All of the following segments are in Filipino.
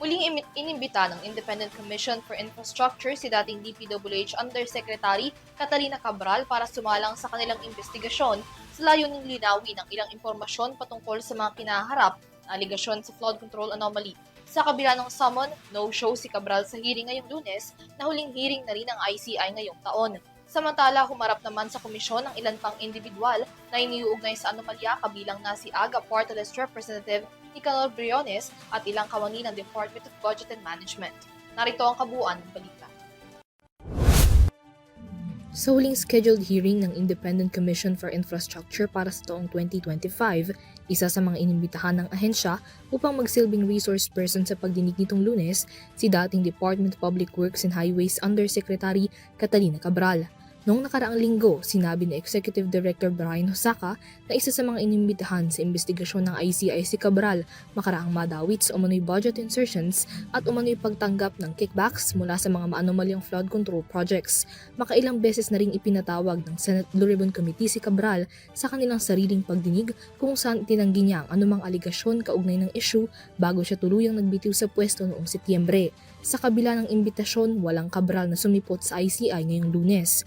Muling inimbita ng Independent Commission for Infrastructure si dating DPWH Undersecretary Catalina Cabral para sumalang sa kanilang investigasyon sa layuning linawin ang ilang impormasyon patungkol sa mga kinaharap na aligasyon sa flood control anomaly. Sa kabila ng summon, no-show si Cabral sa hearing ngayong Lunes na huling hearing na rin ng ICI ngayong taon. Samantala, humarap naman sa komisyon ng ilan pang individual na iniuugnay sa anomalya kabilang na si AGA Party List Representative Nicanor Briones at ilang kawani ng Department of Budget and Management. Narito ang kabuuan ng balita. Sa huling scheduled hearing ng Independent Commission for Infrastructure para sa taong 2025, isa sa mga inimbitahan ng ahensya upang magsilbing resource person sa pagdinig nitong Lunes, si dating Department of Public Works and Highways Undersecretary Catalina Cabral. Noong nakaraang linggo, sinabi ni Executive Director Brian Hosaka na isa sa mga inimbitahan sa investigasyon ng ICI si Cabral makaraang madawit sa umano'y budget insertions at umano'y pagtanggap ng kickbacks mula sa mga maanomalyang flood control projects. Makailang beses na ring ipinatawag ng Senate Blue Ribbon Committee si Cabral sa kanilang sariling pagdinig kung saan tinanggi niya ang anumang aligasyon kaugnay ng issue bago siya tuluyang nagbitiw sa pwesto noong Setyembre. Sa kabila ng imbitasyon, walang Cabral na sumipot sa ICI ngayong Lunes.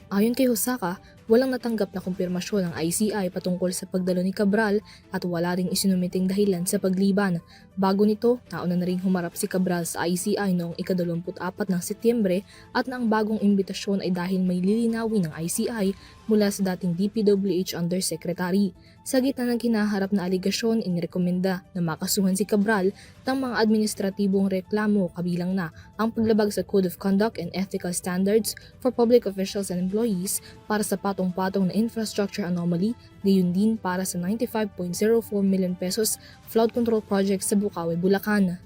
Ayon kay Hosaka, walang natanggap na kumpirmasyon ng ICI patungkol sa pagdalo ni Cabral at wala ring isinumiting dahilan sa pagliban. Bago nito, nauna na ring humarap si Cabral sa ICI noong ika-24 ng Setyembre at na ang bagong imbitasyon ay dahil may lilinawin ng ICI mula sa dating DPWH Undersecretary. Sa gitna ng kinaharap na aligasyon, inirekomenda na makasuhan si Cabral ng mga administratibong reklamo kabilang na ang paglabag sa Code of Conduct and Ethical Standards for Public Officials and Employees para sa patong-patong na infrastructure anomaly, gayon din para sa 95.04 million pesos flood control project sa Bukawi, Bulacan.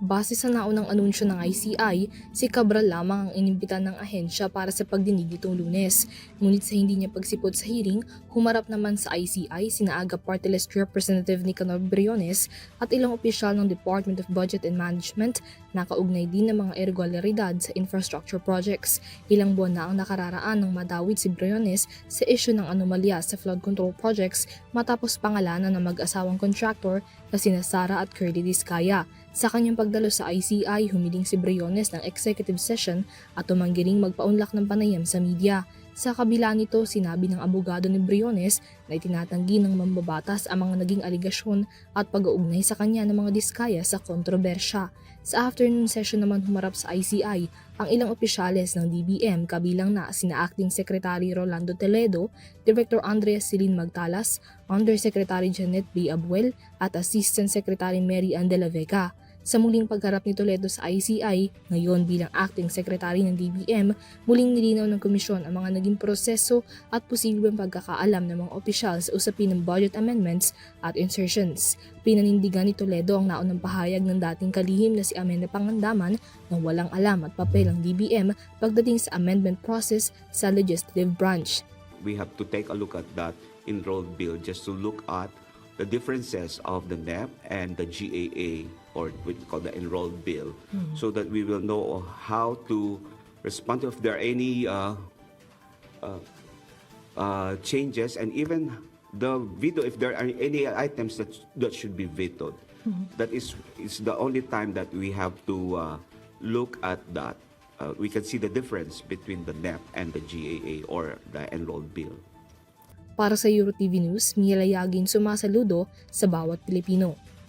Base sa naunang anunsyo ng ICI, si Cabral lamang ang inimbitan ng ahensya para sa pagdinig nitong Lunes. Ngunit sa hindi niya pagsipot sa hearing, humarap naman sa ICI sina AGA Party List Representative Nicanor Briones at ilang opisyal ng Department of Budget and Management na kaugnay din ng mga irregularidad sa infrastructure projects. Ilang buwan na ang nakararaan ng madawit si Briones sa issue ng anomalya sa flood control projects matapos pangalanan ng mag-asawang contractor na sina Sara at Curly Discaya. Sa kanyang pagdalo sa ICI, humiling si Briones ng executive session at tumanggiring magpaunlak ng panayam sa media. Sa kabila nito, sinabi ng abogado ni Briones na itinatanggi ng mambabatas ang mga naging aligasyon at pag-uugnay sa kanya ng mga diskaya sa kontrobersya. Sa afternoon session naman humarap sa ICI ang ilang opisyales ng DBM kabilang na sina Acting Secretary Rolando Toledo, Director Andrea Silin Magtalas, Undersecretary Janet B. Abuel at Assistant Secretary Mary Ann de la Vega. Sa muling pagharap ni Toledo sa ICI, ngayon bilang Acting Secretary ng DBM, muling nilinaw ng komisyon ang mga naging proseso at posibleng pagkakaalam ng mga opisyal sa usapin ng budget amendments at insertions. Pinanindigan ni Toledo ang naunang pahayag ng dating kalihim na si Amanda Pangandaman na walang alam at papel ang DBM pagdating sa amendment process sa legislative branch. We have to take a look at that enrolled bill just to look at the differences of the NEP and the GAA, or what we call the enrolled bill, so that we will know how to respond to if there are any changes, and even the veto if there are any items that should be vetoed. That is the only time that we have to look at that. We can see the difference between the NEP and the GAA or the enrolled bill. Para sa EuroTV News, Mia Layagin sumasaludo sa bawat Pilipino.